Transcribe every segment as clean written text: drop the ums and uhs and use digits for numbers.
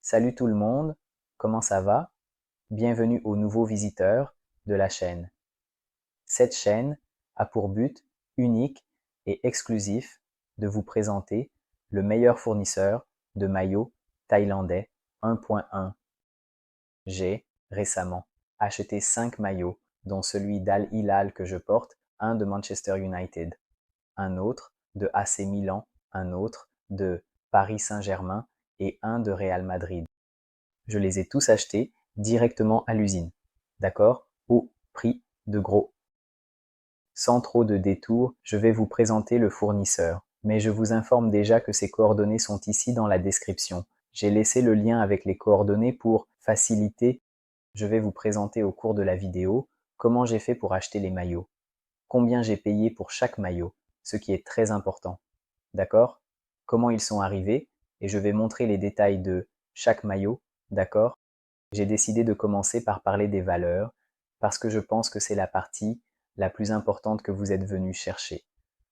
Salut tout le monde, comment ça va? Bienvenue aux nouveaux visiteurs de la chaîne. Cette chaîne a pour but unique et exclusif de vous présenter le meilleur fournisseur de maillots thaïlandais 1.1. J'ai récemment acheté 5 maillots, dont celui d'Al Hilal que je porte, un de Manchester United, un autre de AC Milan, un autre de Paris Saint-Germain et un de Real Madrid. Je les ai tous achetés directement à l'usine, d'accord? Au prix de gros. Sans trop de détours, je vais vous présenter le fournisseur, mais je vous informe déjà que ses coordonnées sont ici dans la description. J'ai laissé le lien avec les coordonnées pour faciliter. Je vais vous présenter au cours de la vidéo comment j'ai fait pour acheter les maillots, combien j'ai payé pour chaque maillot, ce qui est très important, d'accord? Comment ils sont arrivés, et je vais montrer les détails de chaque maillot, d'accord? J'ai décidé de commencer par parler des valeurs, parce que je pense que c'est la partie la plus importante que vous êtes venu chercher.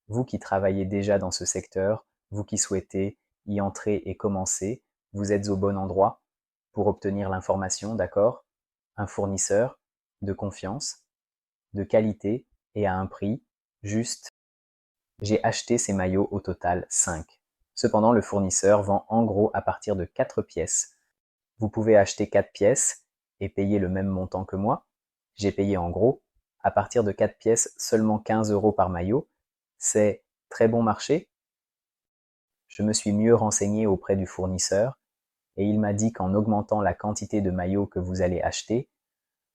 Vous qui travaillez déjà dans ce secteur, vous qui souhaitez y entrer et commencer, vous êtes au bon endroit pour obtenir l'information, d'accord? Un fournisseur de confiance, de qualité et à un prix juste. J'ai acheté ces maillots au total 5. Cependant, le fournisseur vend en gros à partir de 4 pièces. Vous pouvez acheter 4 pièces et payer le même montant que moi. J'ai payé en gros, à partir de 4 pièces, seulement 15 € par maillot. C'est très bon marché. Je me suis mieux renseigné auprès du fournisseur et il m'a dit qu'en augmentant la quantité de maillots que vous allez acheter,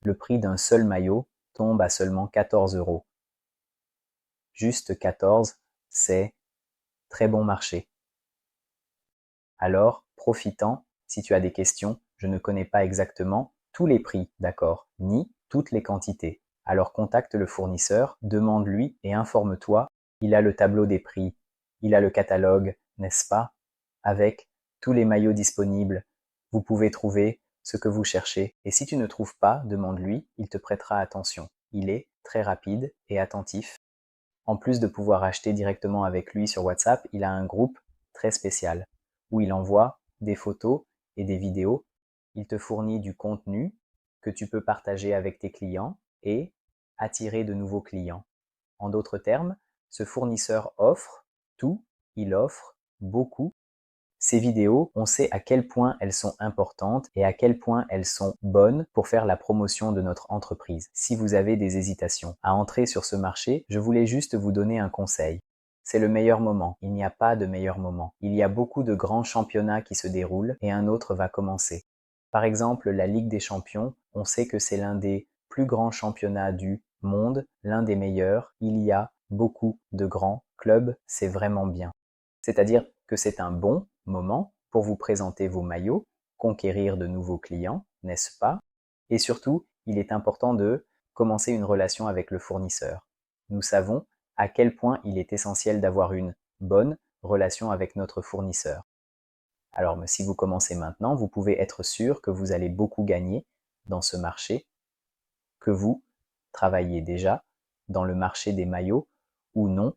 le prix d'un seul maillot tombe à seulement 14 €. Juste 14, c'est très bon marché. Alors, profitant, si tu as des questions, je ne connais pas exactement tous les prix, d'accord, ni toutes les quantités. Alors contacte le fournisseur, demande-lui et informe-toi. Il a le tableau des prix, il a le catalogue, n'est-ce pas? Avec tous les maillots disponibles, vous pouvez trouver ce que vous cherchez. Et si tu ne trouves pas, demande-lui, il te prêtera attention. Il est très rapide et attentif. En plus de pouvoir acheter directement avec lui sur WhatsApp, il a un groupe très spécial où il envoie des photos et des vidéos. Il te fournit du contenu que tu peux partager avec tes clients et attirer de nouveaux clients. En d'autres termes, ce fournisseur offre tout, il offre beaucoup. Ces vidéos, on sait à quel point elles sont importantes et à quel point elles sont bonnes pour faire la promotion de notre entreprise. Si vous avez des hésitations à entrer sur ce marché, je voulais juste vous donner un conseil. C'est le meilleur moment. Il n'y a pas de meilleur moment. Il y a beaucoup de grands championnats qui se déroulent et un autre va commencer. Par exemple, la Ligue des Champions, on sait que c'est l'un des plus grands championnats du monde, l'un des meilleurs. Il y a beaucoup de grands clubs, c'est vraiment bien. C'est-à-dire que c'est un bon moment pour vous présenter vos maillots, conquérir de nouveaux clients, n'est-ce pas? Et surtout, il est important de commencer une relation avec le fournisseur. Nous savons à quel point il est essentiel d'avoir une bonne relation avec notre fournisseur. Alors, si vous commencez maintenant, vous pouvez être sûr que vous allez beaucoup gagner dans ce marché, que vous travaillez déjà dans le marché des maillots ou non.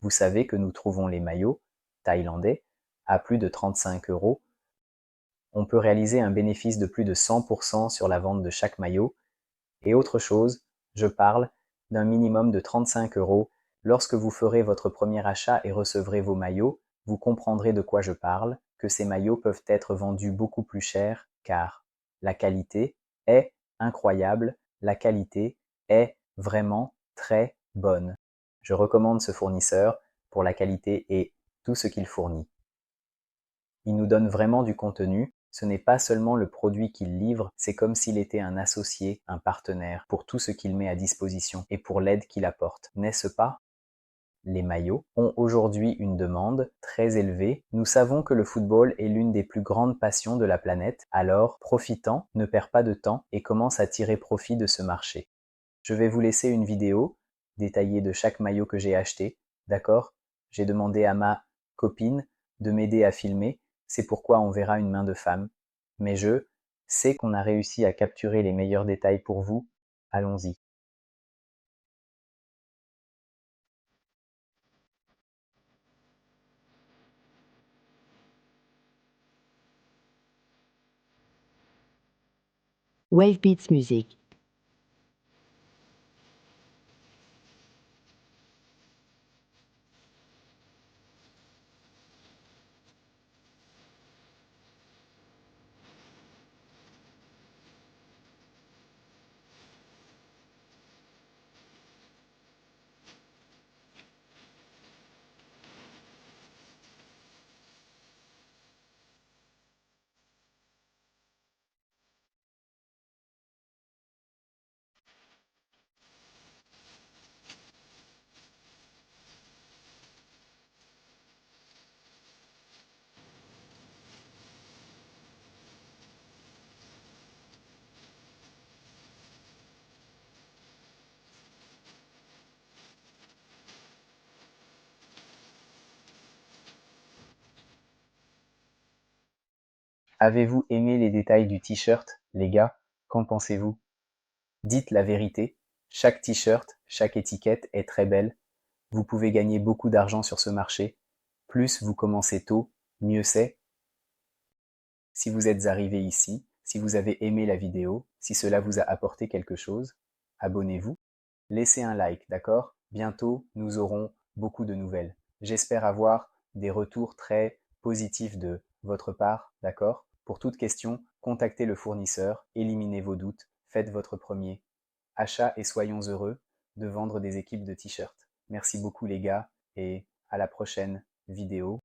Vous savez que nous trouvons les maillots thaïlandais à plus de 35 €. On peut réaliser un bénéfice de plus de 100% sur la vente de chaque maillot. Et autre chose, je parle d'un minimum de 35 €. Lorsque vous ferez votre premier achat et recevrez vos maillots, vous comprendrez de quoi je parle, que ces maillots peuvent être vendus beaucoup plus cher car la qualité est incroyable, la qualité est vraiment très bonne. Je recommande ce fournisseur pour la qualité et tout ce qu'il fournit. Il nous donne vraiment du contenu. Ce n'est pas seulement le produit qu'il livre, c'est comme s'il était un associé, un partenaire pour tout ce qu'il met à disposition et pour l'aide qu'il apporte, n'est-ce pas? Les maillots ont aujourd'hui une demande très élevée. Nous savons que le football est l'une des plus grandes passions de la planète, alors profitant, ne perds pas de temps et commence à tirer profit de ce marché. Je vais vous laisser une vidéo détaillée de chaque maillot que j'ai acheté, d'accord? J'ai demandé à ma copine de m'aider à filmer, c'est pourquoi on verra une main de femme. Mais je sais qu'on a réussi à capturer les meilleurs détails pour vous. Allons-y. Wave Beats Music. Avez-vous aimé les détails du t-shirt, les gars? Qu'en pensez-vous? Dites la vérité, chaque t-shirt, chaque étiquette est très belle. Vous pouvez gagner beaucoup d'argent sur ce marché. Plus vous commencez tôt, mieux c'est. Si vous êtes arrivé ici, si vous avez aimé la vidéo, si cela vous a apporté quelque chose, abonnez-vous. Laissez un like, d'accord? Bientôt, nous aurons beaucoup de nouvelles. J'espère avoir des retours très positifs de votre part, d'accord? Pour toute question, contactez le fournisseur, éliminez vos doutes, faites votre premier achat et soyons heureux de vendre des équipes de t-shirts. Merci beaucoup les gars et à la prochaine vidéo.